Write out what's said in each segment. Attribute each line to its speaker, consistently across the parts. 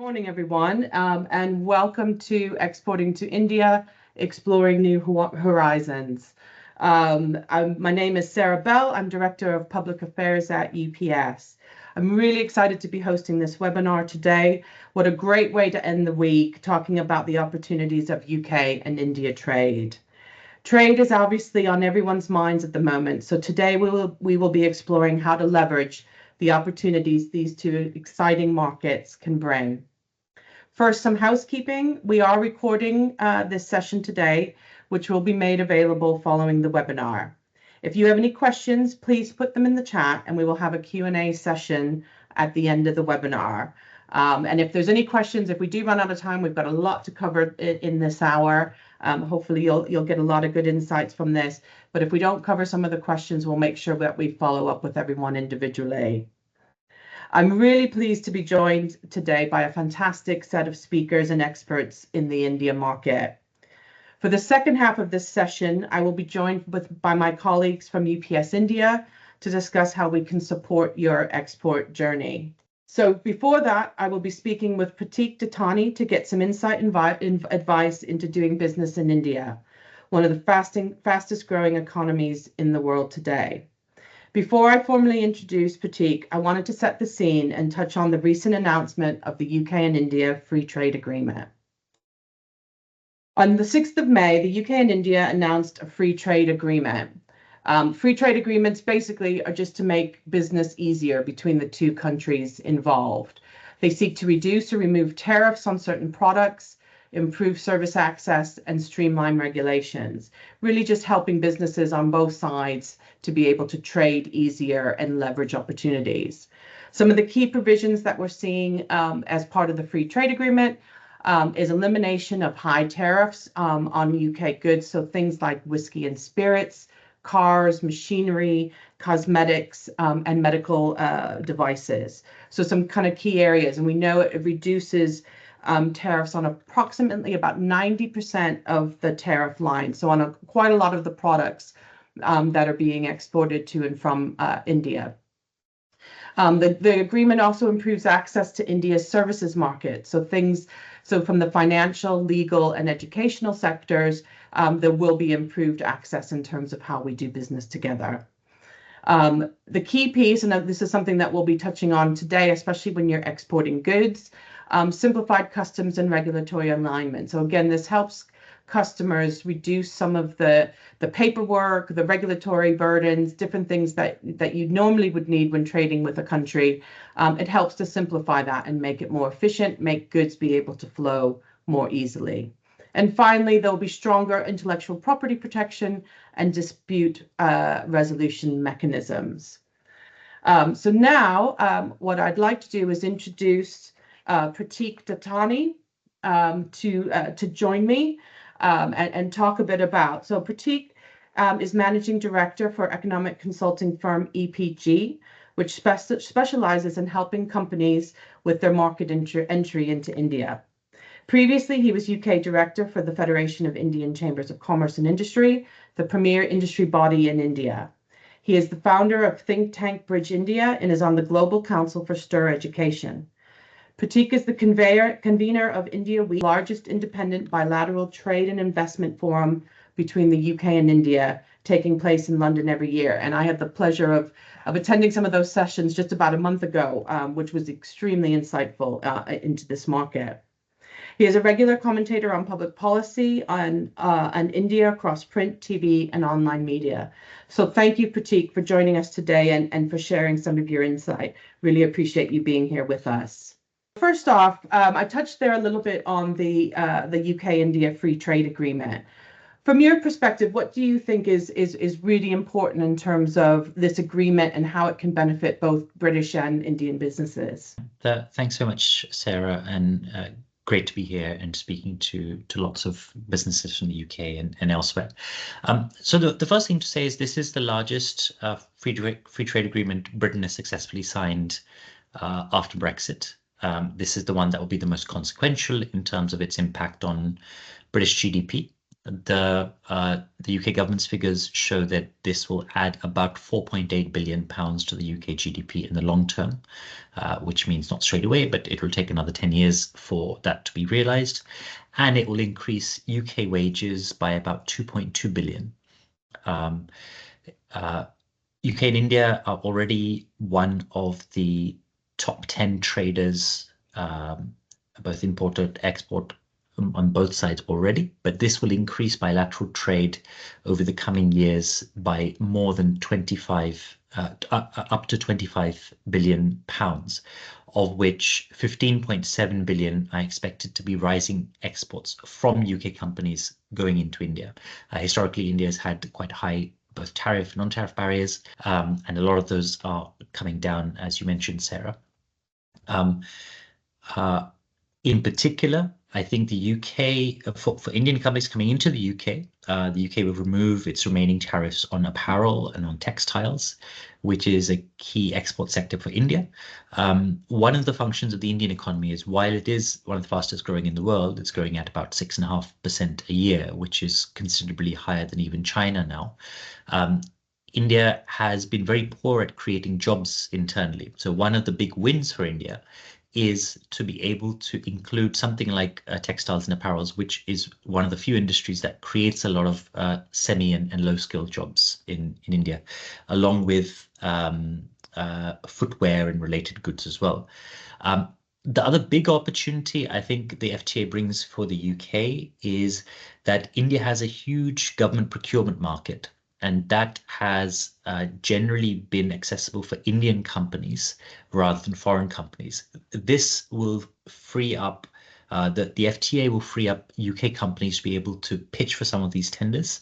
Speaker 1: Morning, everyone, and welcome to Exporting to India, Exploring New Horizons. My name is Sarah Bell. I'm Director of Public Affairs at UPS. I'm really excited to be hosting this webinar today. What a great way to end the week, talking about the opportunities of UK and India trade. Trade is obviously on everyone's minds at the moment, so today we will be exploring how to leverage the opportunities these two exciting markets can bring. First, some housekeeping. We are recording this session today, which will be made available following the webinar. If you have any questions, please put them in the chat and we will have a Q&A session at the end of the webinar. And if there's any questions, if we do run out of time, we've got a lot to cover in this hour. Hopefully you'll get a lot of good insights from this. But if we don't cover some of the questions, we'll make sure that we follow up with everyone individually. I'm really pleased to be joined today by a fantastic set of speakers and experts in the India market. For the second half of this session, I will be joined by my colleagues from UPS India to discuss how we can support your export journey. So before that, I will be speaking with Pratik Dattani to get some insight and advice into doing business in India, one of the fastest growing economies in the world today. Before I formally introduce Pratik, I wanted to set the scene and touch on the recent announcement of the UK and India Free Trade Agreement. On the 6th of May, the UK and India announced a free trade agreement. Free trade agreements basically are just to make business easier between the two countries involved. They seek to reduce or remove tariffs on certain products, improve service access, and streamline regulations, really just helping businesses on both sides to be able to trade easier and leverage opportunities. Some of the key provisions that we're seeing as part of the free trade agreement is elimination of high tariffs on UK goods, so things like whiskey and spirits, cars, machinery, cosmetics, and medical devices. So some kind of key areas, and we know it reduces tariffs on approximately about 90% of the tariff line, so on quite a lot of the products that are being exported to and from India. The agreement also improves access to India's services market, so from the financial, legal, and educational sectors, there will be improved access in terms of how we do business together. The key piece, and this is something that we'll be touching on today, especially when you're exporting goods, simplified customs and regulatory alignment. So again, this helps customers reduce some of the paperwork, the regulatory burdens, different things that you normally would need when trading with a country. It helps to simplify that and make it more efficient, make goods be able to flow more easily. And finally, there'll be stronger intellectual property protection and dispute resolution mechanisms. So now what I'd like to do is introduce Pratik Dattani to join me and talk a bit about. So Pratik is Managing Director for economic consulting firm EPG, which specializes in helping companies with their market entry into India. Previously, he was UK Director for the Federation of Indian Chambers of Commerce and Industry, the premier industry body in India. He is the founder of think tank Bridge India and is on the Global Council for STIR Education. Pratik is the convener of India Week, the largest independent bilateral trade and investment forum between the UK and India, taking place in London every year. And I had the pleasure of attending some of those sessions just about a month ago, which was extremely insightful into this market. He is a regular commentator on public policy on India across print, TV, and online media. So thank you, Pratik, for joining us today and for sharing some of your insight. Really appreciate you being here with us. First off, I touched there a little bit on the UK-India Free Trade Agreement. From your perspective, what do you think is really important in terms of this agreement and how it can benefit both British and Indian businesses?
Speaker 2: Thanks so much, Sarah, and great to be here and speaking to lots of businesses from the UK and elsewhere. So the first thing to say is this is the largest free trade agreement Britain has successfully signed after Brexit. This is the one that will be the most consequential in terms of its impact on British GDP. the UK government's figures show that this will add about £4.8 billion to the UK GDP in the long term, which means not straight away, but it will take another 10 years for that to be realized. And it will increase UK wages by about 2.2 billion. UK and India are already one of the top 10 traders, both import export on both sides already, but this will increase bilateral trade over the coming years by more than 25, up to 25 billion pounds, of which 15.7 billion are expected to be rising exports from UK companies going into India. Historically, India has had quite high both tariff and non-tariff barriers, and a lot of those are coming down, as you mentioned, Sarah. In particular, I think the UK, for Indian companies coming into the UK will remove its remaining tariffs on apparel and on textiles, which is a key export sector for India. One of the functions of the Indian economy is, while it is one of the fastest growing in the world, it's growing at about 6.5% a year, which is considerably higher than even China now. India has been very poor at creating jobs internally. So one of the big wins for India is to be able to include something like textiles and apparels, which is one of the few industries that creates a lot of semi and low-skilled jobs in India, along with footwear and related goods as well. The other big opportunity I think the FTA brings for the UK is that India has a huge government procurement market, and that has generally been accessible for Indian companies rather than foreign companies. This will free up, the FTA will free up UK companies to be able to pitch for some of these tenders,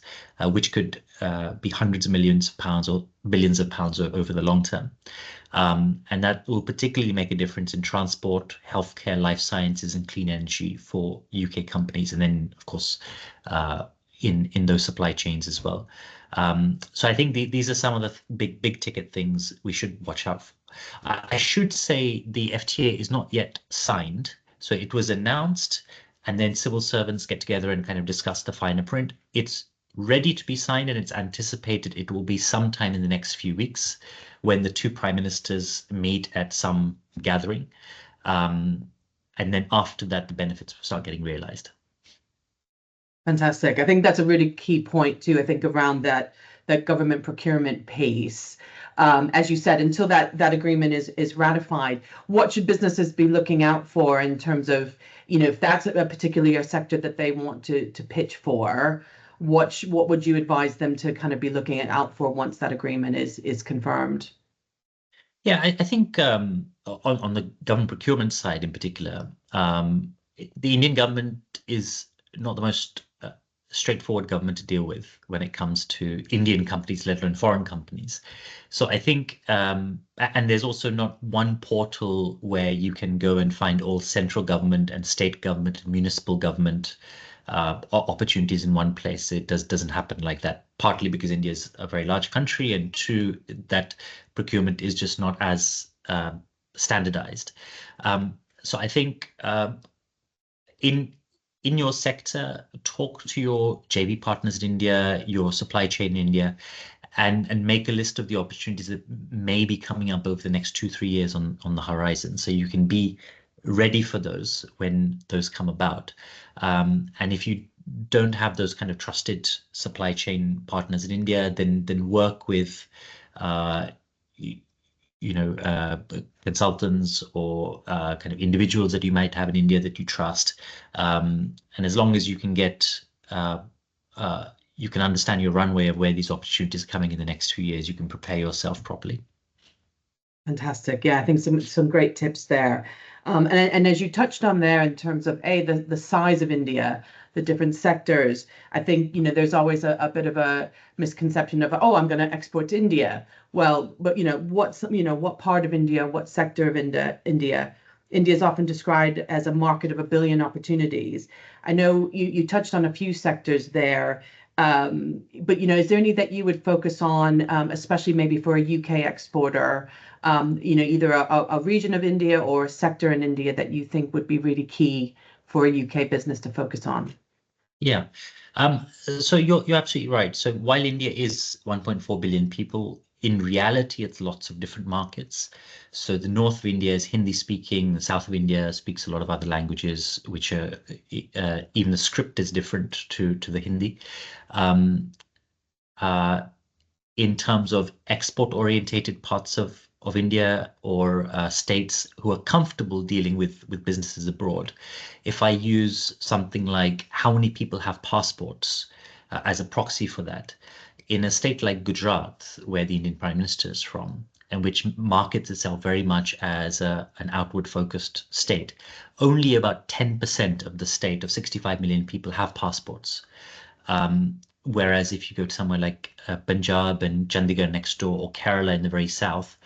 Speaker 2: which could be hundreds of millions of pounds or billions of pounds over the long term. And that will particularly make a difference in transport, healthcare, life sciences, and clean energy for UK companies, and then, of course, in those supply chains as well. So I think these are some of the big ticket things we should watch out for. I should say the FTA is not yet signed. So it was announced, and then civil servants get together and kind of discuss the finer print. It's ready to be signed, and it's anticipated it will be sometime in the next few weeks when the two prime ministers meet at some gathering. And then after that, the benefits will start getting realized.
Speaker 1: Fantastic. I think that's a really key point too. I think around that government procurement pace. As you said, until that agreement is ratified, what should businesses be looking out for in terms of, if that's a particular sector that they want to pitch for, what would you advise them to kind of be looking out for once that agreement is confirmed?
Speaker 2: Yeah, I think on the government procurement side in particular, the Indian government is not the most straightforward government to deal with when it comes to Indian companies, let alone foreign companies. So I think, and there's also not one portal where you can go and find all central government and state government and municipal government opportunities in one place. It doesn't happen like that, partly because India is a very large country, and two, that procurement is just not as standardized. So I think in your sector, talk to your JV partners in India, your supply chain in India, and make a list of the opportunities that may be coming up over the next 2-3 years on the horizon, so you can be ready for those when those come about. And if you don't have those kind of trusted supply chain partners in India, then work with consultants or kind of individuals that you might have in India that you trust. And as long as you can you can understand your runway of where these opportunities are coming in the next 2 years, you can prepare yourself properly.
Speaker 1: Fantastic. Yeah, I think some great tips there. And as you touched on there in terms of the size of India, the different sectors, I think there's always a bit of a misconception of, I'm going to export to India. Well, but what part of India, what sector of India is often described as a market of 1 billion opportunities. I know you touched on a few sectors there, but is there any that you would focus on, especially maybe for a UK exporter? Either a region of India or a sector in India that you think would be really key for a UK business to focus on?
Speaker 2: Yeah. So you're absolutely right. So while India is 1.4 billion people, in reality, it's lots of different markets. So the north of India is Hindi speaking. The south of India speaks a lot of other languages, which are even the script is different to the Hindi. Um, uh, in terms of export orientated parts of India or states who are comfortable dealing with businesses abroad. If I use something like how many people have passports as a proxy for that, in a state like Gujarat, where the Indian Prime Minister is from, and which markets itself very much as an outward focused state, only about 10% of the state of 65 million people have passports. Whereas if you go to somewhere like Punjab and Chandigarh next door, or Kerala in the very south,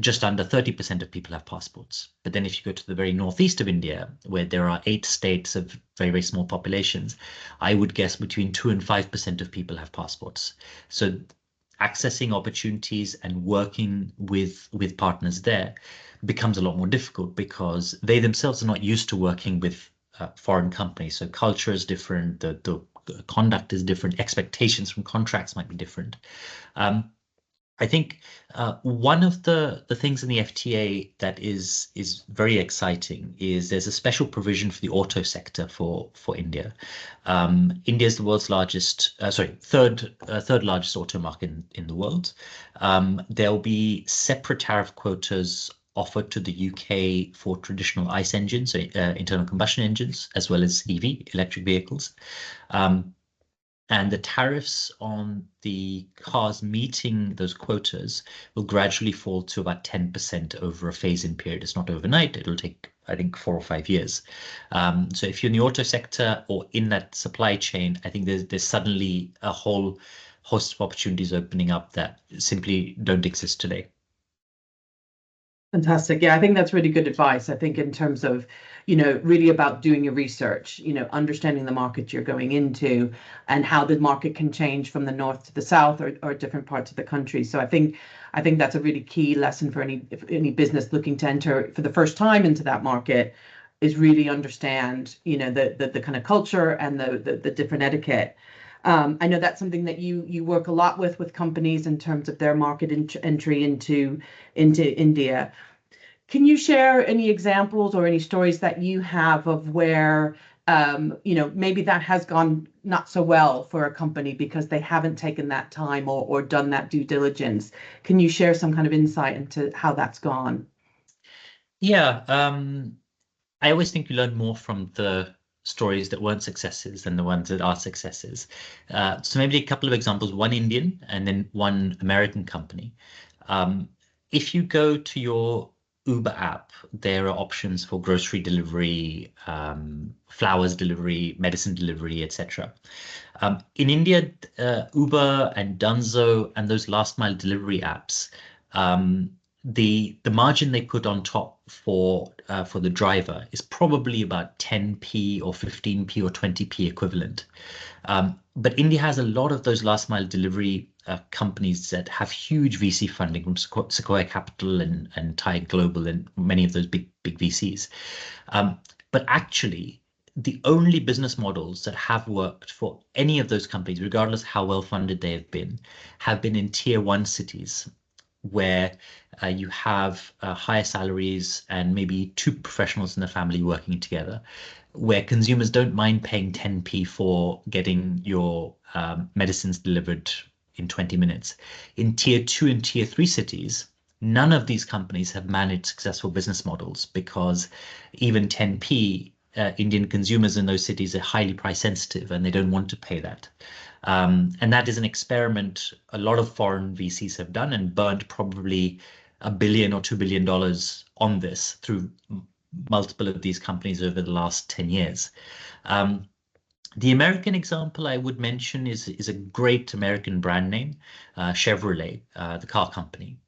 Speaker 2: just under 30% of people have passports. But then if you go to the very northeast of India, where there are 8 states of very, very small populations, I would guess between 2 and 5% of people have passports. So accessing opportunities and working with partners there becomes a lot more difficult because they themselves are not used to working with foreign companies. So culture is different, the conduct is different, expectations from contracts might be different. I think one of the things in the FTA that is very exciting is there's a special provision for the auto sector for India. India is the world's largest, third largest auto market in the world. There'll be separate tariff quotas offered to the UK for traditional ICE engines, so internal combustion engines, as well as EV, electric vehicles. And the tariffs on the cars meeting those quotas will gradually fall to about 10% over a phase-in period. It's not overnight. It'll take, I think, 4 or 5 years. So if you're in the auto sector or in that supply chain, I think there's suddenly a whole host of opportunities opening up that simply don't exist today.
Speaker 1: Fantastic. Yeah, I think that's really good advice. I think in terms of, really about doing your research, understanding the market you're going into and how the market can change from the north to the south or different parts of the country. So I think that's a really key lesson for any business looking to enter for the first time into that market is really understand, the kind of culture and the different etiquette. I know that's something that you work a lot with companies in terms of their market entry into India. Can you share any examples or any stories that you have of where maybe that has gone not so well for a company because they haven't taken that time or done that due diligence? Can you share some kind of insight into how that's gone?
Speaker 2: Yeah, I always think you learn more from the stories that weren't successes than the ones that are successes. So maybe a couple of examples, one Indian and then one American company. If you go to your Uber app, there are options for grocery delivery, flowers delivery, medicine delivery, etc. In India, Uber and Dunzo and those last mile delivery apps, the margin they put on top for the driver is probably about 10p or 15p or 20p equivalent. But India has a lot of those last mile delivery companies that have huge VC funding from Sequoia Capital and Tide Global and many of those big VCs. But actually, the only business models that have worked for any of those companies, regardless how well funded they have been in tier 1 cities where you have higher salaries and maybe 2 professionals in the family working together, where consumers don't mind paying 10p for getting your medicines delivered in 20 minutes. In tier 2 and tier 3 cities, none of these companies have managed successful business models because even 10p, Indian consumers in those cities are highly price sensitive and they don't want to pay that. And that is an experiment a lot of foreign VCs have done and burned probably $1 billion or $2 billion on this through multiple of these companies over the last 10 years. The American example I would mention is a great American brand name, Chevrolet, the car company.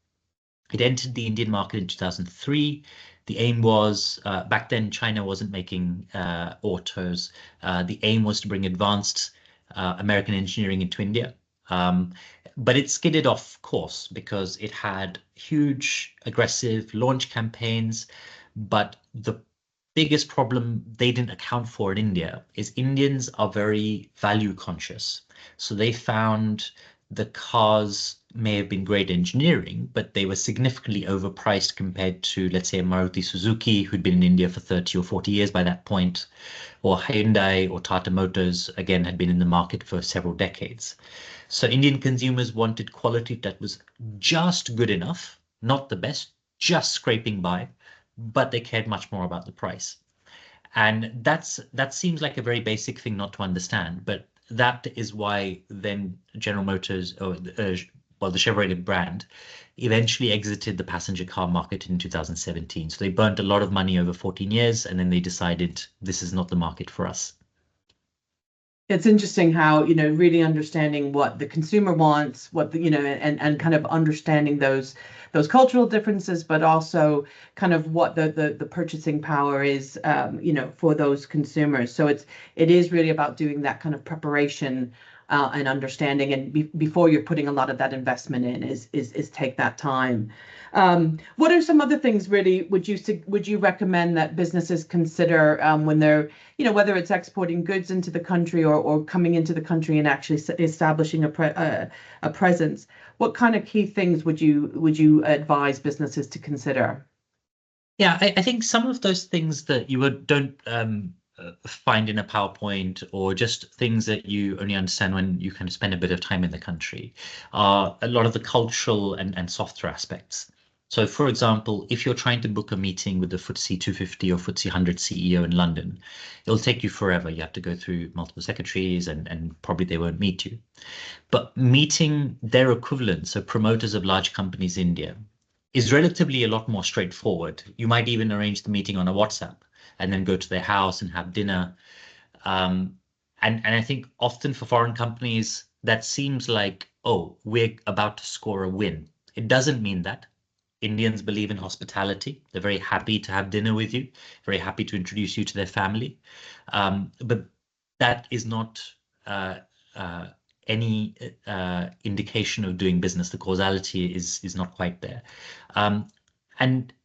Speaker 2: It entered the Indian market in 2003. The aim was, back then, China wasn't making autos. The aim was to bring advanced American engineering into India. But it skidded off course because it had huge, aggressive launch campaigns, but the biggest problem they didn't account for in India is Indians are very value conscious. So they found the cars may have been great engineering, but they were significantly overpriced compared to, let's say, a Maruti Suzuki, who'd been in India for 30 or 40 years by that point, or Hyundai or Tata Motors, again, had been in the market for several decades. So Indian consumers wanted quality that was just good enough, not the best, just scraping by, but they cared much more about the price. And that seems like a very basic thing not to understand, but that is why then General Motors, or well, the Chevrolet brand, eventually exited the passenger car market in 2017. So they burnt a lot of money over 14 years, and then they decided this is not the market for us.
Speaker 1: It's interesting how, really understanding what the consumer wants, what the, and kind of understanding those cultural differences, but also kind of what the purchasing power is, for those consumers. So it is really about doing that kind of preparation and understanding, and before you're putting a lot of that investment in, is take that time. What are some other things really would you recommend that businesses consider when they're, whether it's exporting goods into the country or coming into the country and actually establishing a presence? What kind of key things would you advise businesses to consider?
Speaker 2: Yeah, I think some of those things that you don't find in a PowerPoint, or just things that you only understand when you kind of spend a bit of time in the country, are a lot of the cultural and softer aspects. So, for example, if you're trying to book a meeting with the FTSE 250 or FTSE 100 CEO in London, it'll take you forever. You have to go through multiple secretaries, and probably they won't meet you. But meeting their equivalents, so promoters of large companies in India, is relatively a lot more straightforward. You might even arrange the meeting on a WhatsApp and then go to their house and have dinner. And I think often for foreign companies, that seems like, oh, we're about to score a win. It doesn't mean that. Indians believe in hospitality. They're very happy to have dinner with you, very happy to introduce you to their family. But that is not any indication of doing business. The causality is not quite there.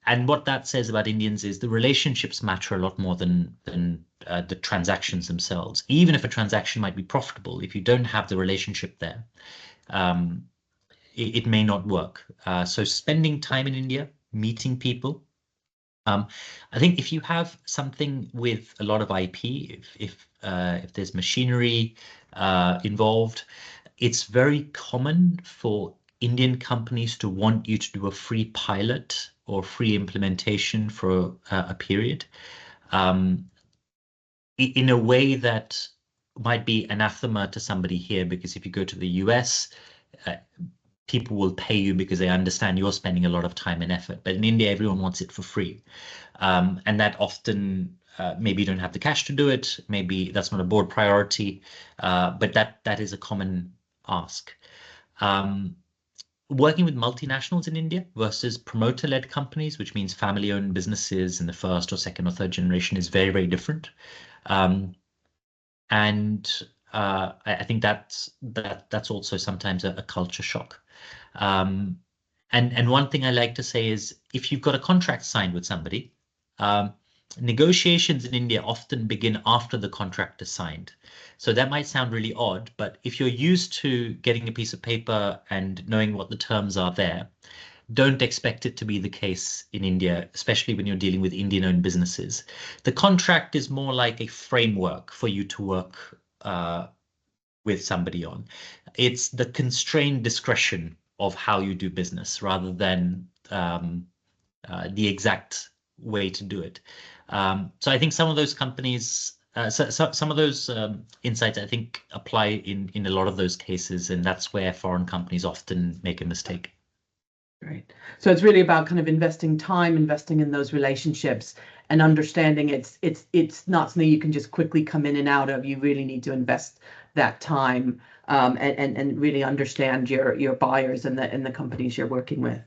Speaker 2: And what that says about Indians is the relationships matter a lot more than the transactions themselves. Even if a transaction might be profitable, if you don't have the relationship there, it may not work. So spending time in India, meeting people. I think if you have something with a lot of IP, if there's machinery involved, it's very common for Indian companies to want you to do a free pilot or free implementation for a period, in a way that might be anathema to somebody here, because if you go to the US, people will pay you because they understand you're spending a lot of time and effort. But in India, everyone wants it for free. And that often, maybe you don't have the cash to do it. Maybe that's not a board priority, but that is a common ask. Working with multinationals in India versus promoter-led companies, which means family-owned businesses in the first or second or third generation, is very, very different. I think that's also sometimes a culture shock. And one thing I like to say is, if you've got a contract signed with somebody, negotiations in India often begin after the contract is signed. So that might sound really odd, but if you're used to getting a piece of paper and knowing what the terms are there, don't expect it to be the case in India, especially when you're dealing with Indian-owned businesses. The contract is more like a framework for you to work with somebody on. It's the constrained discretion of how you do business rather than the exact way to do it. So I think some of those companies, some of those insights, I think, apply in a lot of those cases, and that's where foreign companies often make a mistake.
Speaker 1: Right. So it's really about kind of investing time, investing in those relationships, and understanding it's not something you can just quickly come in and out of. You really need to invest that time and really understand your buyers and the companies you're working with.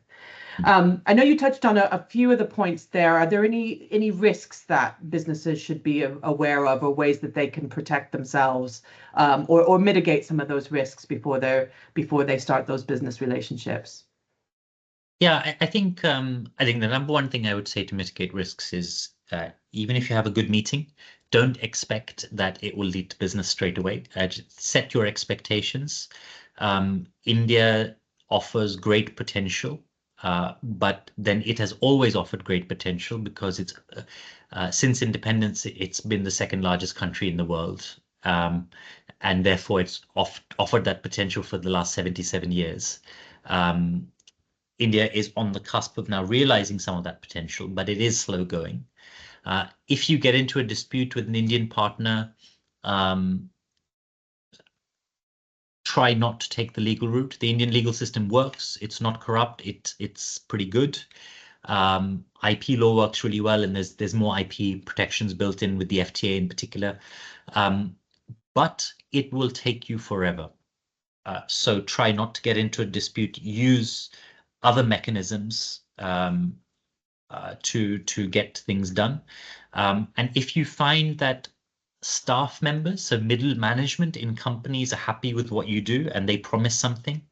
Speaker 1: I know you touched on a few of the points there. Are there any risks that businesses should be aware of, or ways that they can protect themselves or mitigate some of those risks before they start those business relationships?
Speaker 2: Yeah, I think the number one thing I would say to mitigate risks is even if you have a good meeting, don't expect that it will lead to business straight away. Just set your expectations. India offers great potential, but then it has always offered great potential because it's since independence, it's been the second largest country in the world. And therefore, it's offered that potential for the last 77 years. India is on the cusp of now realizing some of that potential, but it is slow going. If you get into a dispute with an Indian partner, try not to take the legal route. The Indian legal system works. It's not corrupt. It's pretty good. IP law works really well, and there's more IP protections built in with the FTA in particular. But it will take you forever. So try not to get into a dispute. Use other mechanisms to get things done. And if you find that staff members, so middle management in companies, are happy with what you do and they promise something,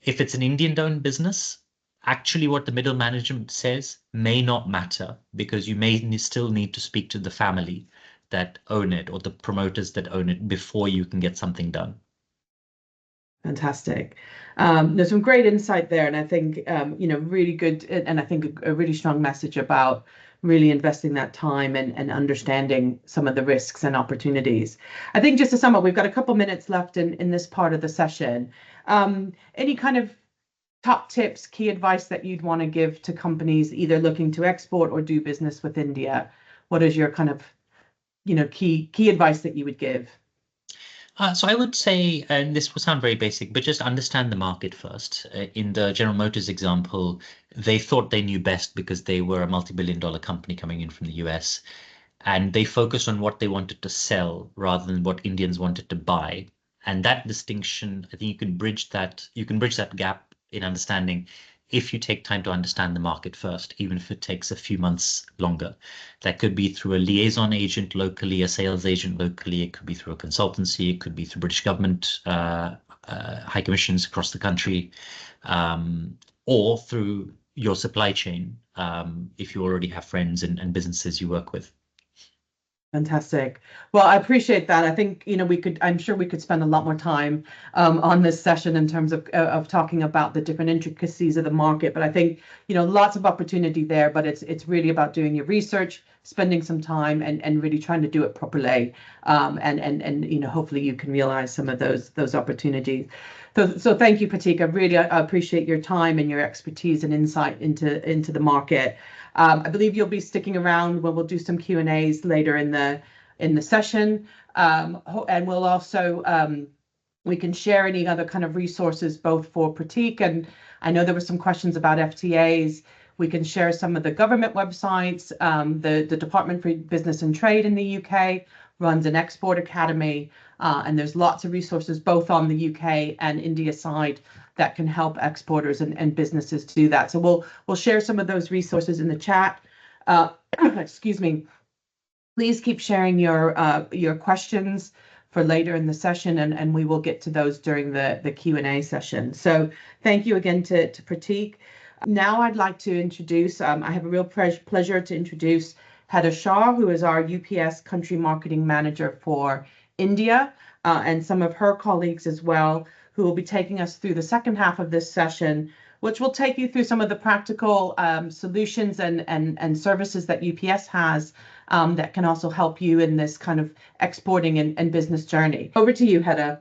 Speaker 2: if it's an Indian-owned business, actually what the middle management says may not matter, because you may still need to speak to the family that own it or the promoters that own it before you can get something done.
Speaker 1: Fantastic. There's some great insight there, and I think really good, and I think a really strong message about really investing that time and understanding some of the risks and opportunities. I think just to sum up, we've got a couple minutes left in this part of the session. Any kind of top tips, key advice that you'd want to give to companies either looking to export or do business with India? What is your kind of key advice that you would give?
Speaker 2: So I would say, and this will sound very basic, but just understand the market first. In the General Motors example, they thought they knew best because they were a multi-billion-dollar company coming in from the US, and they focused on what they wanted to sell rather than what Indians wanted to buy. And that distinction, I think you can bridge that gap in understanding if you take time to understand the market first, even if it takes a few months longer. That could be through a liaison agent locally, a sales agent locally. It could be through a consultancy. It could be through British government high commissions across the country, or through your supply chain if you already have friends and businesses you work with.
Speaker 1: Fantastic. Well, I appreciate that. I think, I'm sure we could spend a lot more time on this session in terms of talking about the different intricacies of the market. But I think, lots of opportunity there, but it's really about doing your research, spending some time and really trying to do it properly. And hopefully you can realize some of those opportunities. So thank you, Pratik. I really appreciate your time and your expertise and insight into the market. I believe you'll be sticking around when we'll do some Q&As later in the session, and we'll also we can share any other kind of resources both for Pratik, and I know there were some questions about FTAs. We can share some of the government websites. The Department for Business and Trade in the UK runs an export academy, and there's lots of resources both on the UK and India side that can help exporters and businesses to do that. So we'll share some of those resources in the chat. Excuse me. Please keep sharing your questions for later in the session, and we will get to those during the Q&A session. So thank you again to Pratik. Now I'd like to introduce, I have a real pleasure to introduce Heta Shah, who is our UPS Country Marketing Manager for India, and some of her colleagues as well, who will be taking us through the second half of this session, which will take you through some of the practical solutions and services that UPS has that can also help you in this kind of exporting and business journey. Over to you, Heta.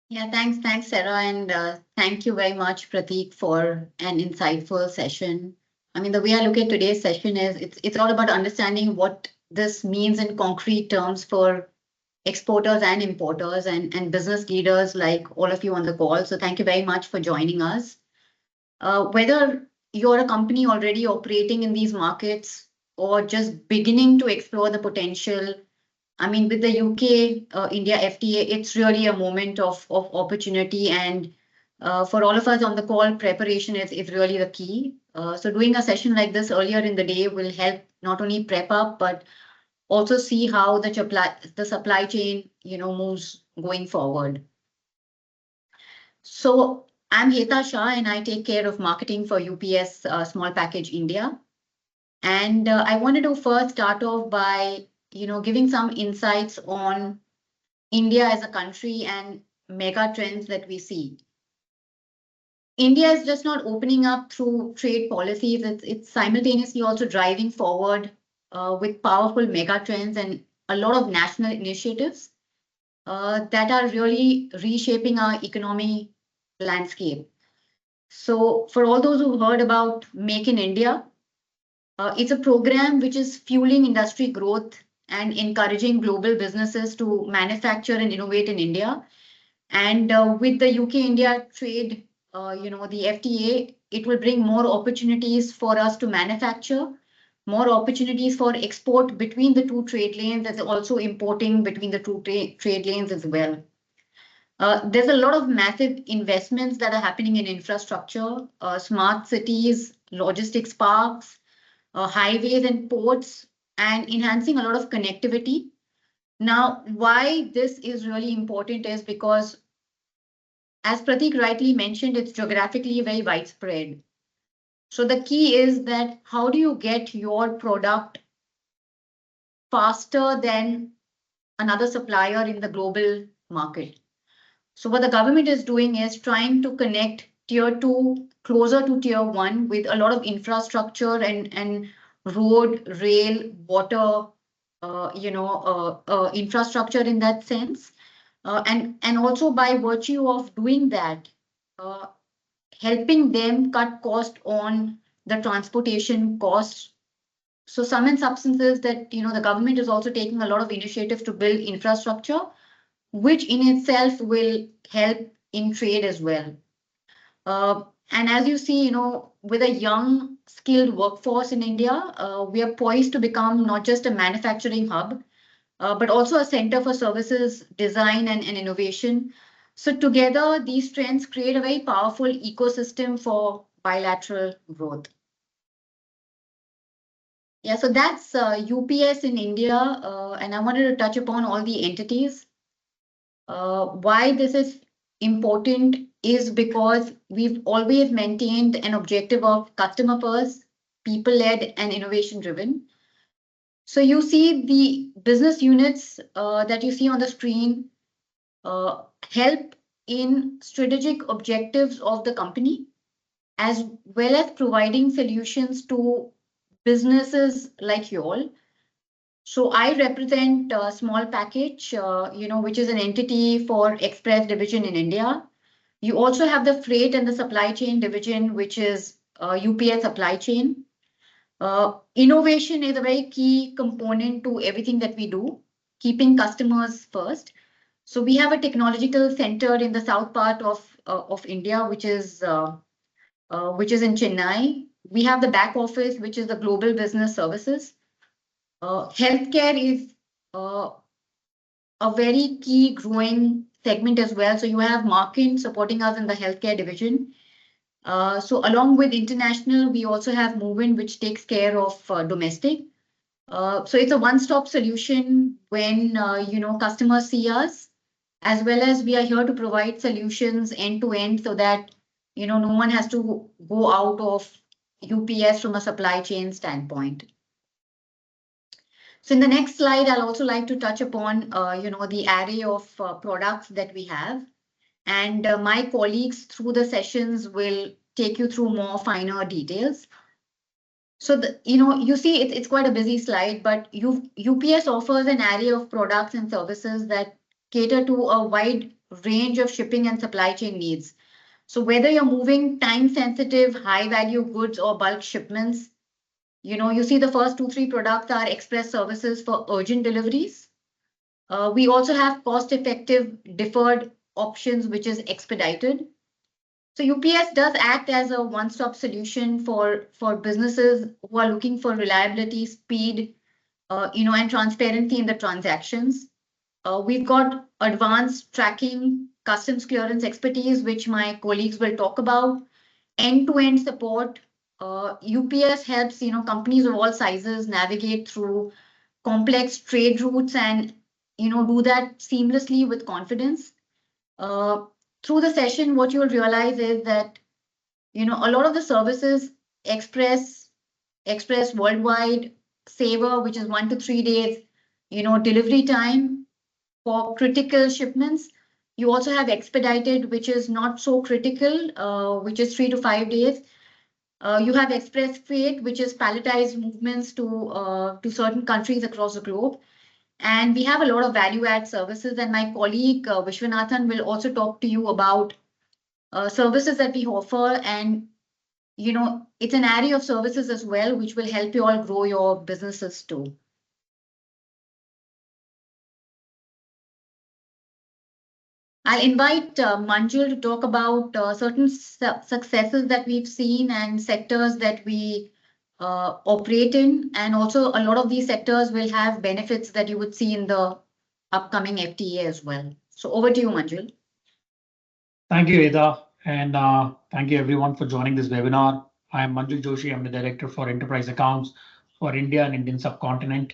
Speaker 3: Yeah, thanks, Sarah, and thank you very much, Pratik, for an insightful session. I mean, the way I look at today's session is it's all about understanding what this means in concrete terms for exporters and importers and business leaders like all of you on the call. So thank you very much for joining us. Whether you're a company already operating in these markets or just beginning to explore the potential, I mean, with the UK-India FTA, it's really a moment of opportunity. And for all of us on the call, preparation is really the key. So doing a session like this earlier in the day will help not only prep up, but also see how the supply chain, moves going forward. So I'm Heta Shah, and I take care of marketing for UPS Small Package India. And I wanted to first start off by, giving some insights on India as a country and mega trends that we see. India is just not opening up through trade policies. It's simultaneously also driving forward with powerful mega trends and a lot of national initiatives that are really reshaping our economy landscape. So for all those who heard about Make in India, it's a program which is fueling industry growth and encouraging global businesses to manufacture and innovate in India. And with the UK-India trade, the FTA, it will bring more opportunities for us to manufacture, more opportunities for export between the two trade lanes, and also importing between the two trade lanes as well. There's a lot of massive investments that are happening in infrastructure, smart cities, logistics parks, highways and ports, and enhancing a lot of connectivity. Now, why this is really important is because, as Pratik rightly mentioned, it's geographically very widespread. So the key is that how do you get your product faster than another supplier in the global market? So what the government is doing is trying to connect tier 2 closer to tier 1 with a lot of infrastructure and road, rail, water, infrastructure in that sense. And also by virtue of doing that, helping them cut cost on the transportation costs. So some and substances that, the government is also taking a lot of initiatives to build infrastructure, which in itself will help in trade as well. And as you see, with a young skilled workforce in India, we are poised to become not just a manufacturing hub, but also a center for services, design and innovation. So together, these trends create a very powerful ecosystem for bilateral growth. Yeah, so that's UPS in India, and I wanted to touch upon all the entities. Why this is important is because we've always maintained an objective of customer first, people-led and innovation-driven. So you see the business units that you see on the screen help in strategic objectives of the company, as well as providing solutions to businesses like you all. So I represent a small package, which is an entity for express division in India. You also have the freight and the supply chain division, which is UPS supply chain. Innovation is a very key component to everything that we do, keeping customers first. So we have a technological center in the south part of India, which is in Chennai. We have the back office, which is the global business services. Healthcare is a very key growing segment as well. So you have Markin supporting us in the healthcare division. So along with international, we also have Movin, which takes care of domestic. So it's a one-stop solution when customers see us, as well as we are here to provide solutions end to end so that no one has to go out of UPS from a supply chain standpoint. So in the next slide, I'll also like to touch upon the array of products that we have, and my colleagues through the sessions will take you through more finer details. So you see it's quite a busy slide, but UPS offers an array of products and services that cater to a wide range of shipping and supply chain needs. So whether you're moving time-sensitive, high-value goods or bulk shipments, you see the first 2-3 products are express services for urgent deliveries. We also have cost-effective deferred options, which is expedited. So UPS does act as a one-stop solution for businesses who are looking for reliability, speed, and transparency in the transactions. We've got advanced tracking, customs clearance expertise, which my colleagues will talk about, end-to-end support. UPS helps companies of all sizes navigate through complex trade routes and do that seamlessly with confidence. Through the session, what you'll realize is that a lot of the services express Express Worldwide, Saver, which is 1 to 3 days, delivery time for critical shipments. You also have Expedited, which is not so critical, which is 3 to 5 days. You have Express Freight, which is palletized movements to certain countries across the globe. And we have a lot of value add services. And my colleague Vishwanathan will also talk to you about services that we offer. And, it's an array of services as well, which will help you all grow your businesses too. I'll invite Manjul to talk about certain successes that we've seen and sectors that we operate in. And also a lot of these sectors will have benefits that you would see in the upcoming FTA as well. So over to you, Manjul.
Speaker 4: Thank you, Heta, and thank you everyone for joining this webinar. I am Manjul Joshi. I'm the Director for Enterprise Accounts for India and Indian subcontinent.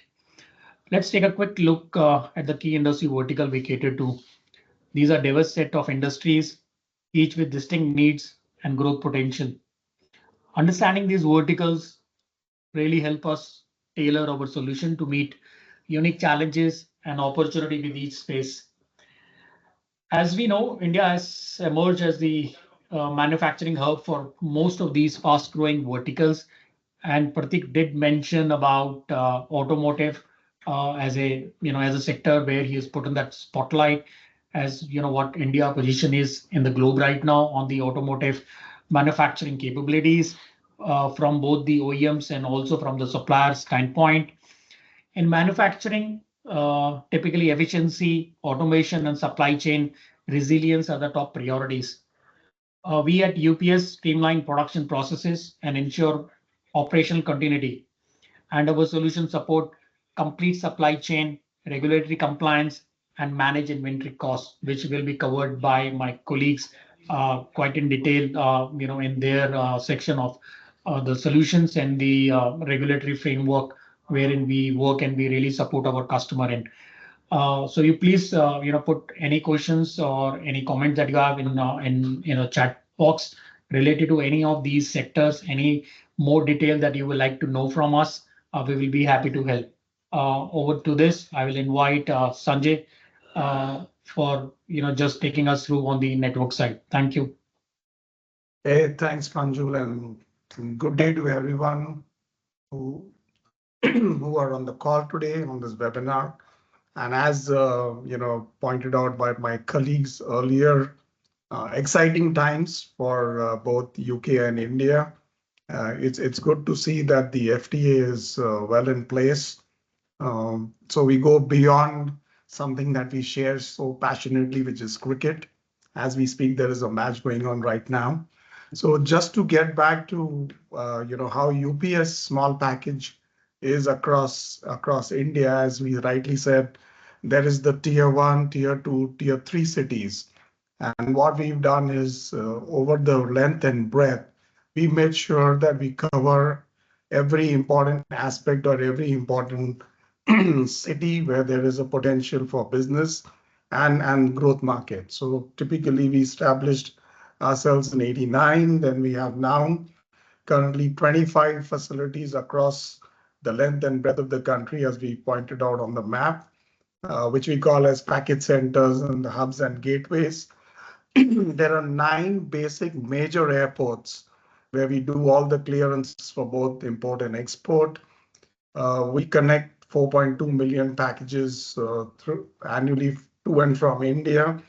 Speaker 4: Let's take a quick look at the key industry vertical we cater to. These are diverse set of industries, each with distinct needs and growth potential. Understanding these verticals really help us tailor our solution to meet unique challenges and opportunity with each space. As we know, India has emerged as the manufacturing hub for most of these fast-growing verticals. And Pratik did mention about automotive as a sector where he has put in that spotlight as what India position is in the globe right now on the automotive manufacturing capabilities from both the OEMs and also from the supplier standpoint. In manufacturing, typically efficiency, automation, and supply chain resilience are the top priorities. We at UPS streamline production processes and ensure operational continuity, and our solutions support complete supply chain, regulatory compliance, and manage inventory costs, which will be covered by my colleagues quite in detail, in their section of the solutions and the regulatory framework wherein we work and we really support our customer in. So you please put any questions or any comments that you have in chat box related to any of these sectors, any more detail that you would like to know from us. We will be happy to help. Over to this, I will invite Sanjay for just taking us through on the network side. Thank you.
Speaker 5: Hey, thanks, Manjul, and good day to everyone who are on the call today on this webinar. And as pointed out by my colleagues earlier, exciting times for both UK and India. It's good to see that the FTA is well in place. So we go beyond something that we share so passionately, which is cricket. As we speak, there is a match going on right now. So just to get back to how UPS small package is across India, as we rightly said, there is the tier 1, tier 2, tier 3 cities. And what we've done is over the length and breadth, we made sure that we cover every important aspect or every important city where there is a potential for business and growth market. So typically we established ourselves in 89, then we have now currently 25 facilities across the length and breadth of the country, as we pointed out on the map, which we call as package centers and the hubs and gateways. There are 9 basic major airports where we do all the clearances for both import and export. We connect 4.2 million packages through annually to and from India.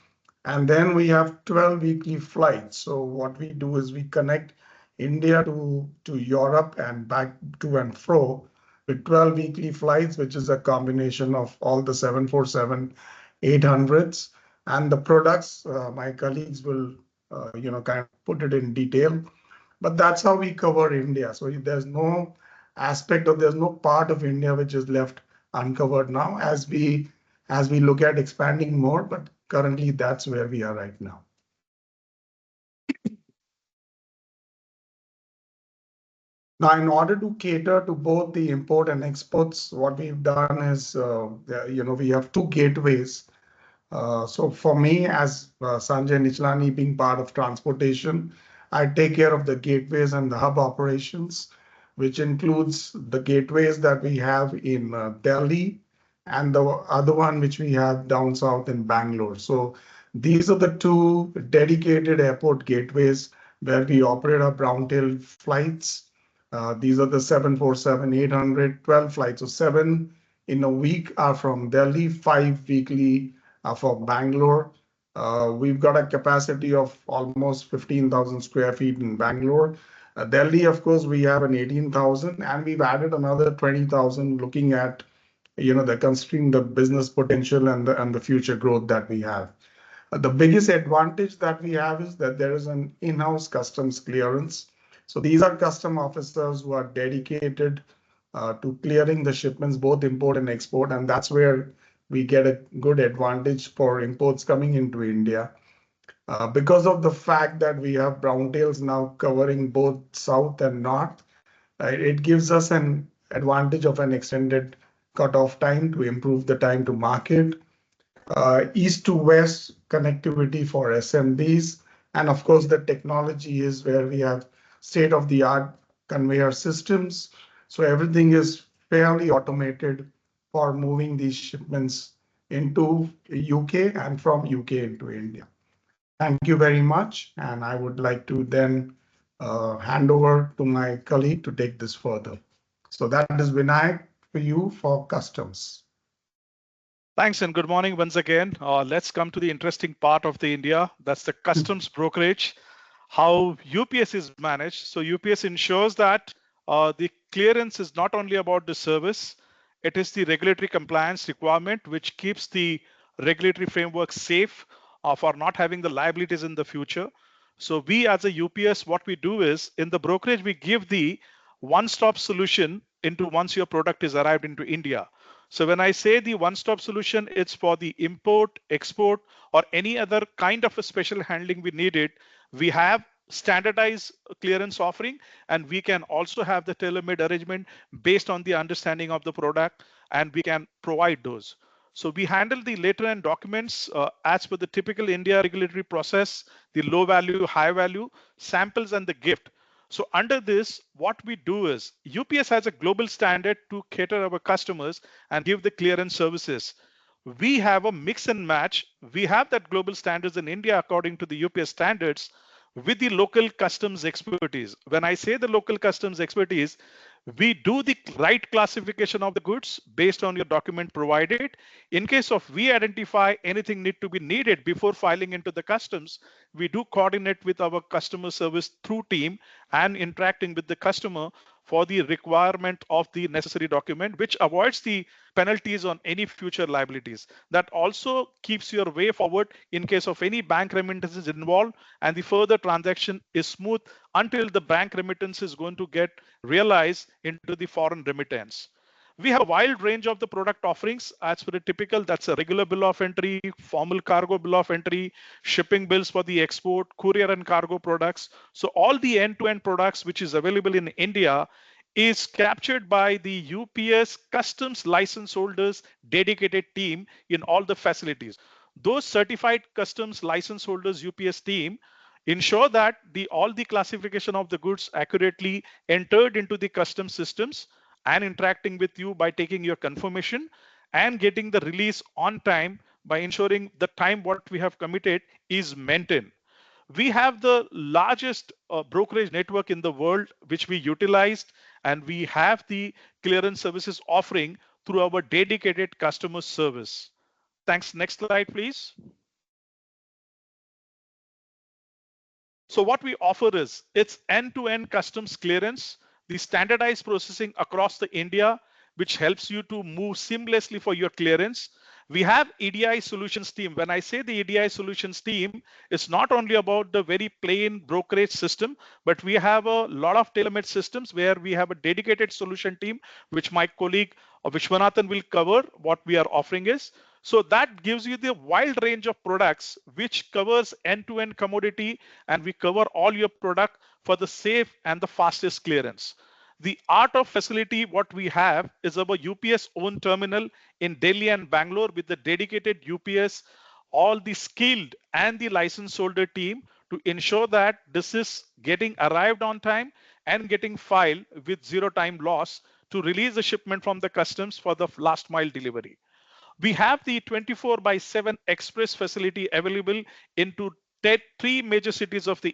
Speaker 5: And then we have 12 weekly flights. So what we do is we connect India to Europe and back to and fro with 12 weekly flights, which is a combination of all the 747-800s and the products. My colleagues will kind of put it in detail, but that's how we cover India. So there's no aspect of, there's no part of India which is left uncovered now as we look at expanding more, but currently that's where we are right now. Now, in order to cater to both the import and exports, what we've done is, we have 2 gateways. So for me, as Sanjay Nichlani being part of transportation, I take care of the gateways and the hub operations. which includes the gateways that we have in Delhi and the other one which we have down south in Bangalore. So these are the two dedicated airport gateways where we operate our brown-tail flights. These are the 747-800, 12 flights. So 7 in a week are from Delhi, 5 weekly are for Bangalore. We've got a capacity of almost 15,000 square feet in Bangalore. Delhi, of course, we have an 18,000, and we've added another 20,000 looking at, considering the business potential and the future growth that we have. The biggest advantage that we have is that there is an in-house customs clearance. So these are custom officers who are dedicated to clearing the shipments, both import and export, and that's where we get a good advantage for imports coming into India. Because of the fact that we have brown tails now covering both south and north, it gives us an advantage of an extended cutoff time to improve the time to market, east to west connectivity for SMBs, and of course the technology is where we have state-of-the-art conveyor systems. So everything is fairly automated for moving these shipments into UK and from UK into India. Thank you very much, and I would like to then hand over to my colleague to take this further. So that is Vinayak for you for customs.
Speaker 6: Thanks and good morning once again. Let's come to the interesting part of the India. That's the customs brokerage, how UPS is managed. So UPS ensures that the clearance is not only about the service, it is the regulatory compliance requirement, which keeps the regulatory framework safe for not having the liabilities in the future. So we as a UPS, what we do is in the brokerage, we give the one-stop solution into once your product is arrived into India. So when I say the one-stop solution, it's for the import, export, or any other kind of a special handling we needed. We have standardized clearance offering, and we can also have the tailor-made arrangement based on the understanding of the product, and we can provide those. So we handle the later end documents as per the typical India regulatory process, the low value, high value, samples, and the gift. So under this, what we do is UPS has a global standard to cater our customers and give the clearance services. We have a mix and match. We have that global standards in India according to the UPS standards with the local customs expertise. When I say the local customs expertise, we do the right classification of the goods based on your document provided. In case of we identify anything need to be needed before filing into the customs, we do coordinate with our customer service through team and interacting with the customer for the requirement of the necessary document, which avoids the penalties on any future liabilities. That also keeps your way forward in case of any bank remittances involved, and the further transaction is smooth until the bank remittance is going to get realized into the foreign remittance. We have a wide range of the product offerings as per the typical. That's a regular bill of entry, formal cargo bill of entry, shipping bills for the export, courier and cargo products. So all the end-to-end products which is available in India is captured by the UPS customs license holders dedicated team in all the facilities. Those certified customs license holders UPS team ensure that all the classification of the goods accurately entered into the customs systems and interacting with you by taking your confirmation and getting the release on time by ensuring the time what we have committed is maintained. We have the largest brokerage network in the world, which we utilized, and we have the clearance services offering through our dedicated customer service. Thanks. Next slide, please. So what we offer is it's end-to-end customs clearance, the standardized processing across the India, which helps you to move seamlessly for your clearance. We have EDI solutions team. When I say the EDI solutions team, it's not only about the very plain brokerage system, but we have a lot of tailor-made systems where we have a dedicated solution team, which my colleague Vishwanathan will cover what we are offering is. So that gives you the wide range of products, which covers end-to-end commodity, and we cover all your product for the safe and the fastest clearance. The art of facility, what we have is our UPS own terminal in Delhi and Bangalore with the dedicated UPS, all the skilled and the license holder team to ensure that this is getting arrived on time and getting filed with zero time loss to release the shipment from the customs for the last mile delivery. We have the 24/7 express facility available into three major cities of the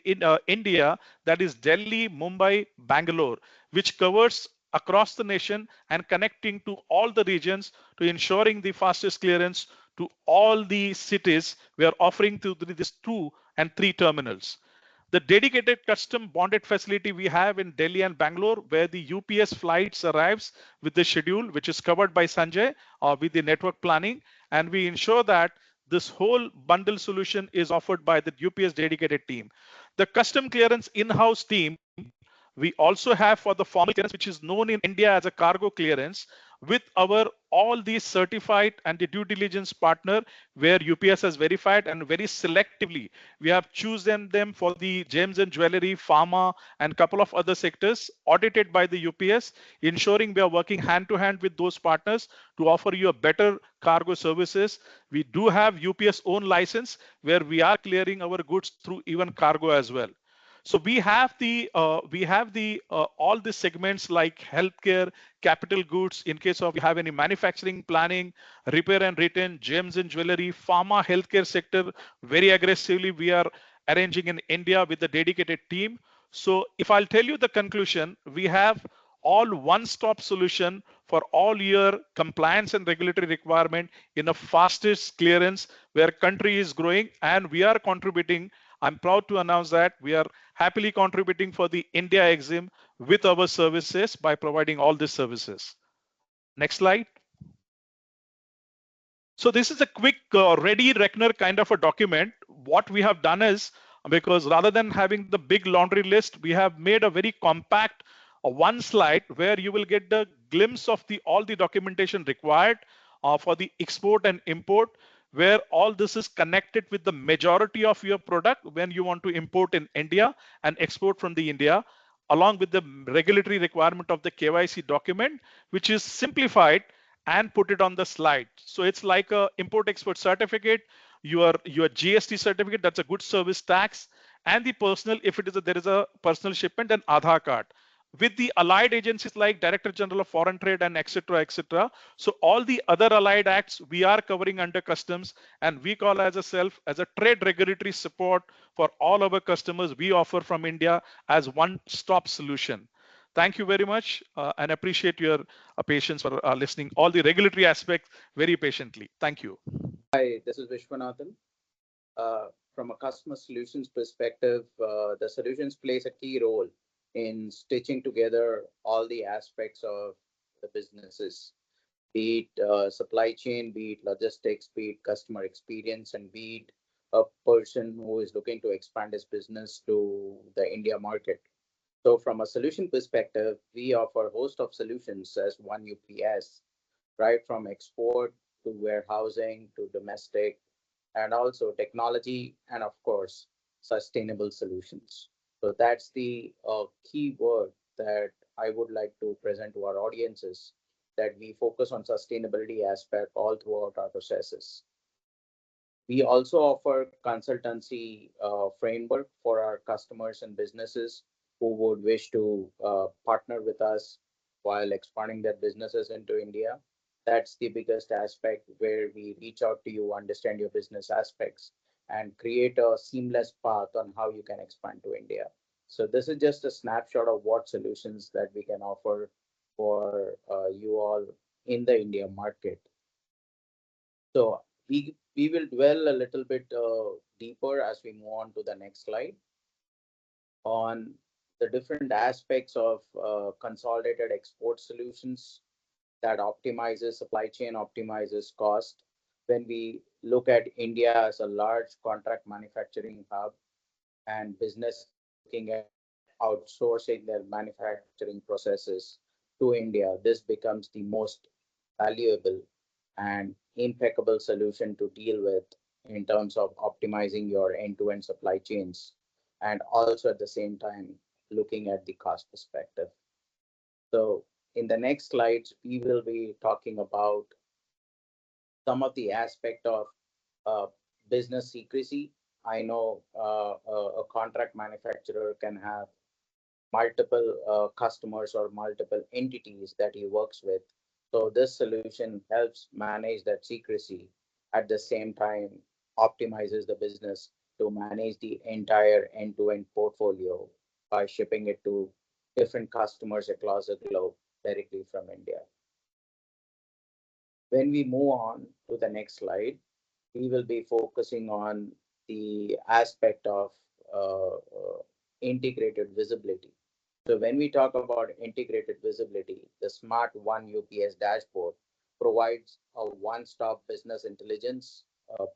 Speaker 6: India, that is Delhi, Mumbai, Bangalore, which covers across the nation and connecting to all the regions to ensuring the fastest clearance to all the cities. We are offering to these 2 and 3 terminals. The dedicated custom bonded facility we have in Delhi and Bangalore, where the UPS flights arrives with the schedule, which is covered by Sanjay with the network planning. And we ensure that this whole bundle solution is offered by the UPS dedicated team. The custom clearance in-house team we also have for the formal clearance, which is known in India as a cargo clearance, with our all these certified and the due diligence partner where UPS has verified, and very selectively we have chosen them for the gems and jewelry, pharma, and couple of other sectors audited by the UPS, ensuring we are working hand to hand with those partners to offer you a better cargo services. We do have UPS own license where we are clearing our goods through even cargo as well. So we have the all the segments like healthcare, capital goods. In case of you have any manufacturing, planning, repair and return, gems and jewelry, pharma, healthcare sector, very aggressively we are arranging in India with the dedicated team. So if I'll tell you the conclusion, we have all one-stop solution for all your compliance and regulatory requirement in a fastest clearance where country is growing, and we are contributing. I'm proud to announce that we are happily contributing for the India Exim with our services by providing all these services. Next slide. So this is a quick ready reckoner kind of a document. What we have done is, because rather than having the big laundry list, we have made a very compact one slide where you will get the glimpse of all the documentation required for the export and import, where all this is connected with the majority of your product when you want to import in India and export from the India, along with the regulatory requirement of the KYC document, which is simplified and put it on the slide. So it's like a import export certificate, your GST certificate, that's a good service tax, and the personal, if it is there is a personal shipment, and Aadhaar card with the allied agencies like Director General of Foreign Trade and etc. etc. So all the other allied acts we are covering under customs, and we call as a trade regulatory support for all our customers we offer from India as one-stop solution. Thank you very much and appreciate your patience for listening all the regulatory aspects very patiently. Thank you.
Speaker 7: Hi, this is Vishwanathan. From a customer solutions perspective, the solutions plays a key role in stitching together all the aspects of the businesses, be it supply chain, be it logistics, be it customer experience, and be it a person who is looking to expand his business to the India market. So from a solution perspective, we offer a host of solutions as one UPS, right from export to warehousing to domestic, and also technology, and of course, sustainable solutions. So that's the key word that I would like to present to our audiences, that we focus on sustainability aspect all throughout our processes. We also offer consultancy framework for our customers and businesses who would wish to partner with us while expanding their businesses into India. That's the biggest aspect, where we reach out to you, understand your business aspects, and create a seamless path on how you can expand to India. So this is just a snapshot of what solutions that we can offer for you all in the India market. So we will dwell a little bit deeper as we move on to the next slide on the different aspects of consolidated export solutions that optimizes supply chain, optimizes cost. When we look at India as a large contract manufacturing hub and business looking at outsourcing their manufacturing processes to India, this becomes the most valuable and impeccable solution to deal with in terms of optimizing your end-to-end supply chains, and also at the same time looking at the cost perspective. So in the next slides, we will be talking about some of the aspect of business secrecy. I know a contract manufacturer can have multiple customers or multiple entities that he works with. So this solution helps manage that secrecy, at the same time optimizes the business to manage the entire end-to-end portfolio by shipping it to different customers across the globe directly from India. When we move on to the next slide, we will be focusing on the aspect of integrated visibility. So when we talk about integrated visibility, the Smart One UPS dashboard provides a one-stop business intelligence,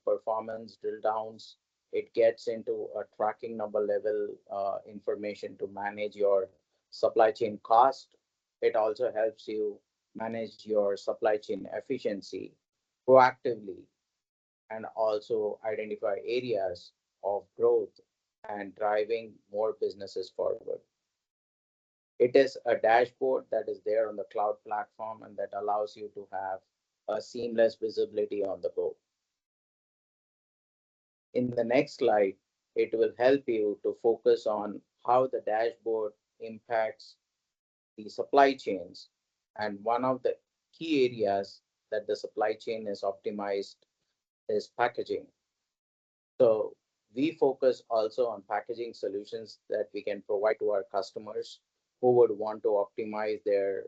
Speaker 7: performance drill downs. It gets into a tracking number level information to manage your supply chain cost. It also helps you manage your supply chain efficiency proactively and also identify areas of growth and driving more businesses forward. It is a dashboard that is there on the cloud platform and that allows you to have a seamless visibility on the go. In the next slide, it will help you to focus on how the dashboard impacts the supply chains. And one of the key areas that the supply chain is optimized is packaging. So we focus also on packaging solutions that we can provide to our customers who would want to optimize their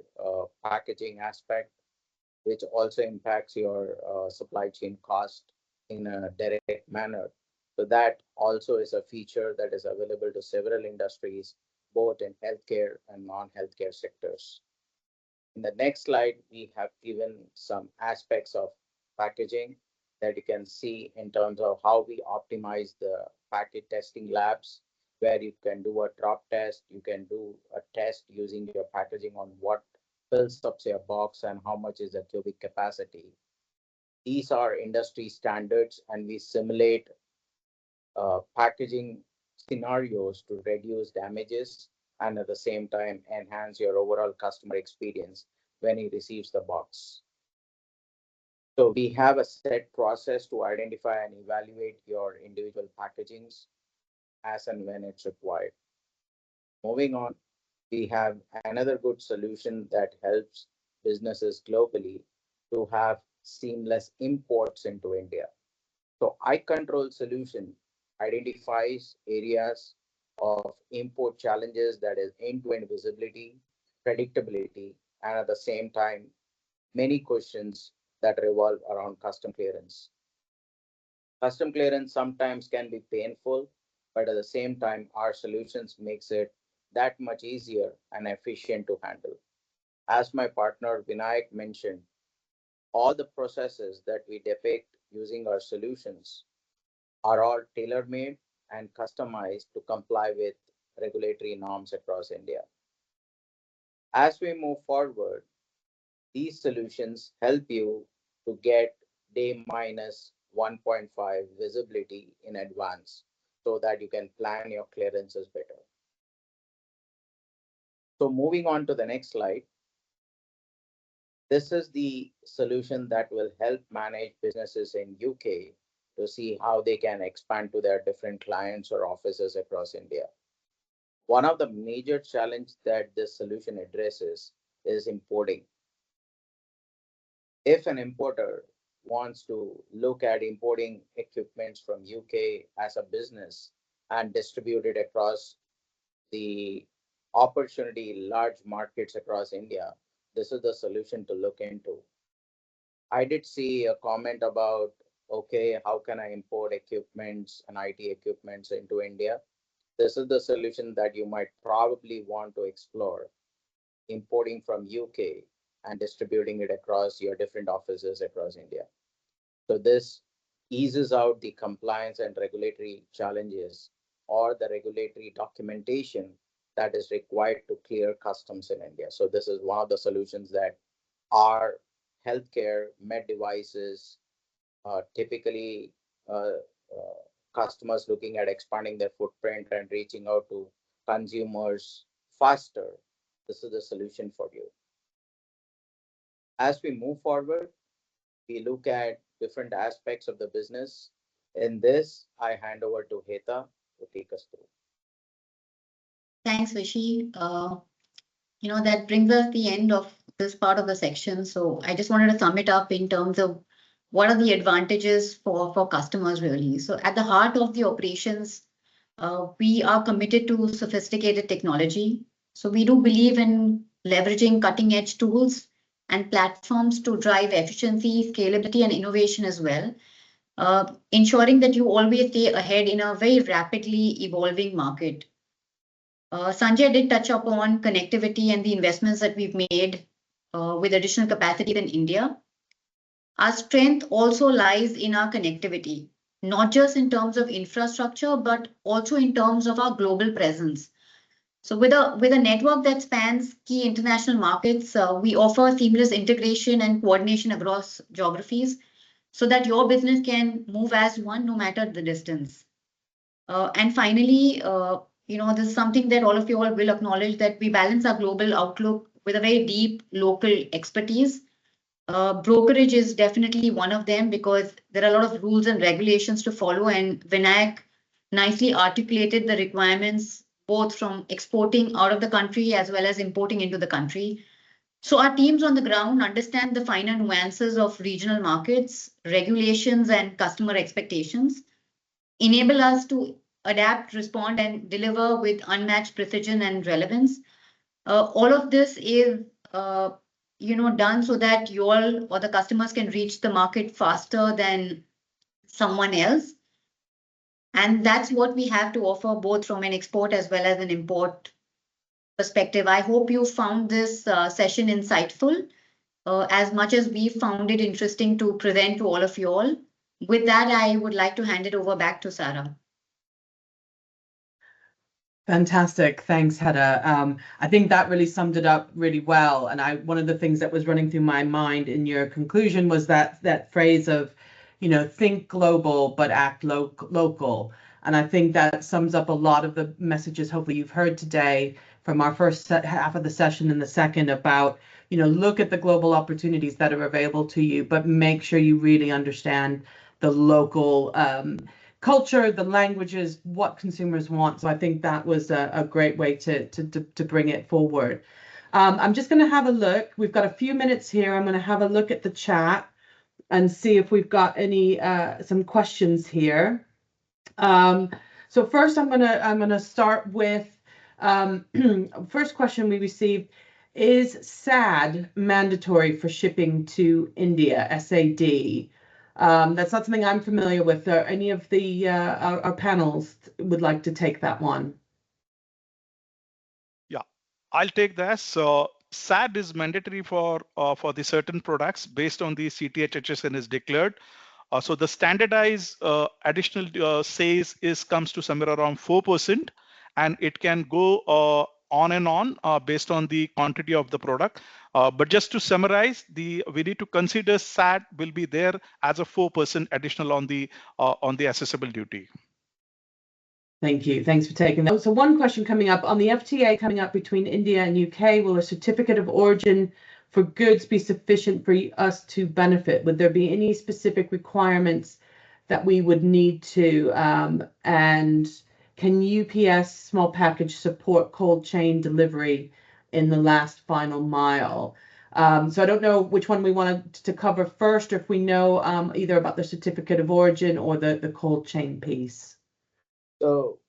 Speaker 7: packaging aspect, which also impacts your supply chain cost in a direct manner. So that also is a feature that is available to several industries, both in healthcare and non-healthcare sectors. In the next slide, we have given some aspects of packaging that you can see in terms of how we optimize the packet testing labs, where you can do a drop test, you can do a test using your packaging on what fills up your box and how much is the cubic capacity. These are industry standards, and we simulate packaging scenarios to reduce damages and at the same time enhance your overall customer experience when he receives the box. So we have a set process to identify and evaluate your individual packagings as and when it's required. Moving on, we have another good solution that helps businesses globally to have seamless imports into India. So iControl solution identifies areas of import challenges, that is end-to-end visibility, predictability, and at the same time, many questions that revolve around custom clearance. Custom clearance sometimes can be painful, but at the same time, our solutions makes it that much easier and efficient to handle. As my partner Vinayak mentioned, all the processes that we depict using our solutions are all tailor-made and customized to comply with regulatory norms across India. As we move forward, these solutions help you to get day minus 1.5 visibility in advance so that you can plan your clearances better. So moving on to the next slide. This is the solution that will help manage businesses in UK to see how they can expand to their different clients or offices across India. One of the major challenges that this solution addresses is importing. If an importer wants to look at importing equipments from UK as a business and distribute it across the opportunity large markets across India, this is the solution to look into. I did see a comment about, okay, how can I import equipments and IT equipments into India? This is the solution that you might probably want to explore, importing from UK and distributing it across your different offices across India. So this eases out the compliance and regulatory challenges or the regulatory documentation that is required to clear customs in India. So this is one of the solutions that our healthcare med devices, typically customers looking at expanding their footprint and reaching out to consumers faster. This is the solution for you. As we move forward, we look at different aspects of the business. In this, I hand over to Heta to take us through.
Speaker 3: Thanks, Vishy. That brings us the end of this part of the section. So I just wanted to sum it up in terms of what are the advantages for customers really. So at the heart of the operations, we are committed to sophisticated technology. So we do believe in leveraging cutting edge tools and platforms to drive efficiency, scalability, and innovation as well, ensuring that you always stay ahead in a very rapidly evolving market. Sanjay did touch upon connectivity and the investments that we've made with additional capacity in India. Our strength also lies in our connectivity, not just in terms of infrastructure, but also in terms of our global presence. So with a network that spans key international markets, we offer seamless integration and coordination across geographies so that your business can move as one no matter the distance. And finally, this is something that all of you all will acknowledge, that we balance our global outlook with a very deep local expertise. Brokerage is definitely one of them because there are a lot of rules and regulations to follow, and Vinayak nicely articulated the requirements both from exporting out of the country as well as importing into the country. So our teams on the ground understand the finer nuances of regional markets, regulations, and customer expectations, enable us to adapt, respond, and deliver with unmatched precision and relevance. All of this is done so that you all or the customers can reach the market faster than someone else. And that's what we have to offer both from an export as well as an import perspective. I hope you found this session insightful as much as we found it interesting to present to all of you all. With that, I would like to hand it over back to Sarah.
Speaker 1: Fantastic. Thanks, Heta. I think that really summed it up really well. And one of the things that was running through my mind in your conclusion was that phrase of, think global, but act local. And I think that sums up a lot of the messages hopefully you've heard today from our first half of the session and the second about, look at the global opportunities that are available to you, but make sure you really understand the local culture, the languages, what consumers want. So I think that was a great way to bring it forward. I'm just going to have a look. We've got a few minutes here. I'm going to have a look at the chat and see if we've got any some questions here. So first, I'm gonna start with first question we received: is SAD mandatory for shipping to India? SAD. That's not something I'm familiar with. Any of the our panels would like to take that one?
Speaker 6: Yeah, I'll take that. So SAD is mandatory for the certain products based on the CTHHSN is declared. So the standardized additional sales comes to somewhere around 4%, and it can go on and on based on the quantity of the product. But just to summarize, we need to consider SAD will be there as a 4% additional on the accessible duty.
Speaker 1: Thank you. Thanks for taking that. So one question coming up on the FTA coming up between India and UK, will a certificate of origin for goods be sufficient for us to benefit? Would there be any specific requirements that we would need to? And can UPS small package support cold chain delivery in the last final mile? So I don't know which one we wanted to cover first, or if we know either about the certificate of origin or the cold chain piece.
Speaker 7: So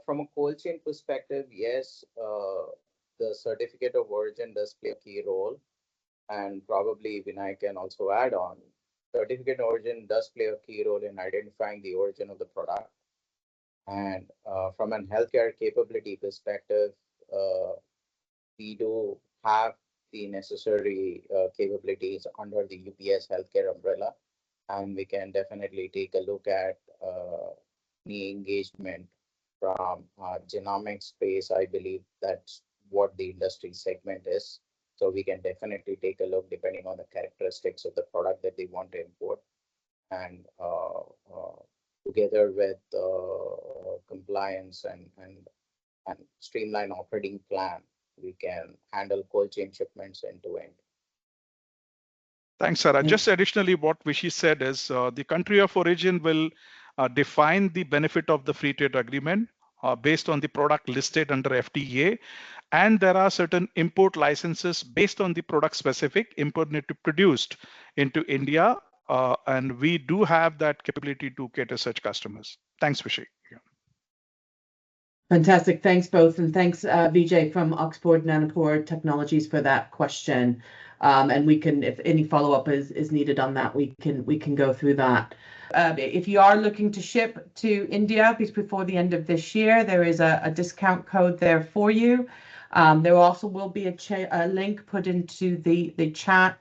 Speaker 7: from a cold chain perspective, yes, the certificate of origin does play a key role, and probably Vinay can also add on. Certificate of origin does play a key role in identifying the origin of the product. And from an healthcare capability perspective, we do have the necessary capabilities under the UPS healthcare umbrella, and we can definitely take a look at the engagement from genomic space. I believe that's what the industry segment is. So we can definitely take a look depending on the characteristics of the product that they want to import, and together with compliance and streamline operating plan, we can handle cold chain shipments end to end.
Speaker 6: Thanks, Sarah. Just additionally, what Vishy said is the country of origin will define the benefit of the free trade agreement. based on the product listed under FTA. And there are certain import licenses based on the product specific import need to produced into India. And we do have that capability to cater such customers. Thanks, Vishay. Yeah.
Speaker 1: Fantastic. Thanks both. And thanks, Vijay from Oxford Nanopore Technologies for that question. And we can, if any follow-up is needed on that, we can go through that. If you are looking to ship to India before the end of this year, there is a discount code there for you. There also will be a link put into the chat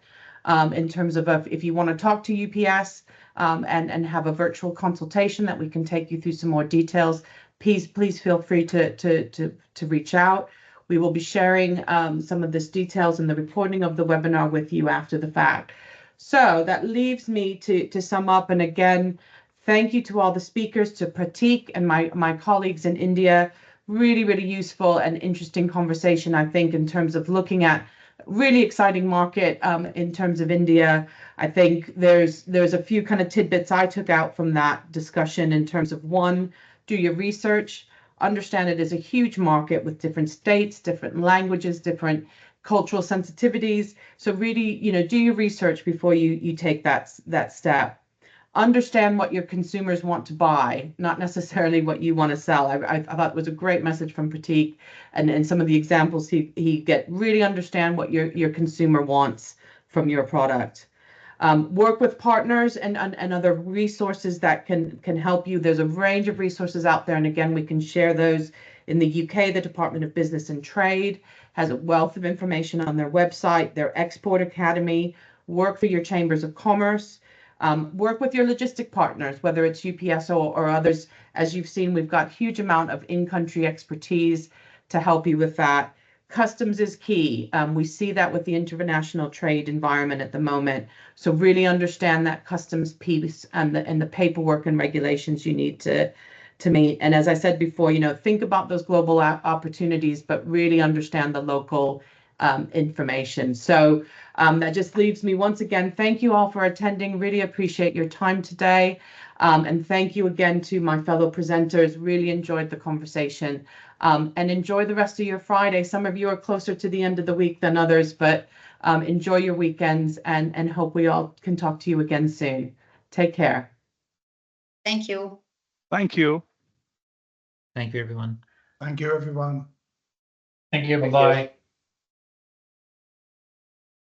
Speaker 1: in terms of if you want to talk to UPS and have a virtual consultation that we can take you through some more details. Please feel free to reach out. We will be sharing some of this details in the recording of the webinar with you after the fact. So that leaves me to sum up. And again, thank you to all the speakers, to Pratik and my colleagues in India. Really, really useful and interesting conversation, I think, in terms of looking at really exciting market in terms of India. I think there's a few kind of tidbits I took out from that discussion in terms of one, do your research, understand it is a huge market with different states, different languages, different cultural sensitivities. So really, do your research before you take that step. Understand what your consumers want to buy, not necessarily what you want to sell. I thought it was a great message from Pratik, and some of the examples he get. Really understand what your consumer wants from your product. Work with partners and other resources that can help you. There's a range of resources out there, and again, we can share those. In the UK, the Department of Business and Trade has a wealth of information on their website, their Export Academy. Work for your chambers of commerce. Work with your logistic partners, whether it's UPS or others. As you've seen, we've got huge amount of in-country expertise to help you with that. Customs is key. We see that with the international trade environment at the moment. So really understand that customs piece and the paperwork and regulations you need to meet. And as I said before, think about those global opportunities, but really understand the local information. So that just leaves me once again. Thank you all for attending. Really appreciate your time today. And thank you again to my fellow presenters. Really enjoyed the conversation. And enjoy the rest of your Friday. Some of you are closer to the end of the week than others, but enjoy your weekends and hope we all can talk to you again soon. Take care.
Speaker 3: Thank you.
Speaker 6: Thank you.
Speaker 2: Thank you, everyone.
Speaker 5: Thank you, everyone.
Speaker 4: Thank you. Bye-bye.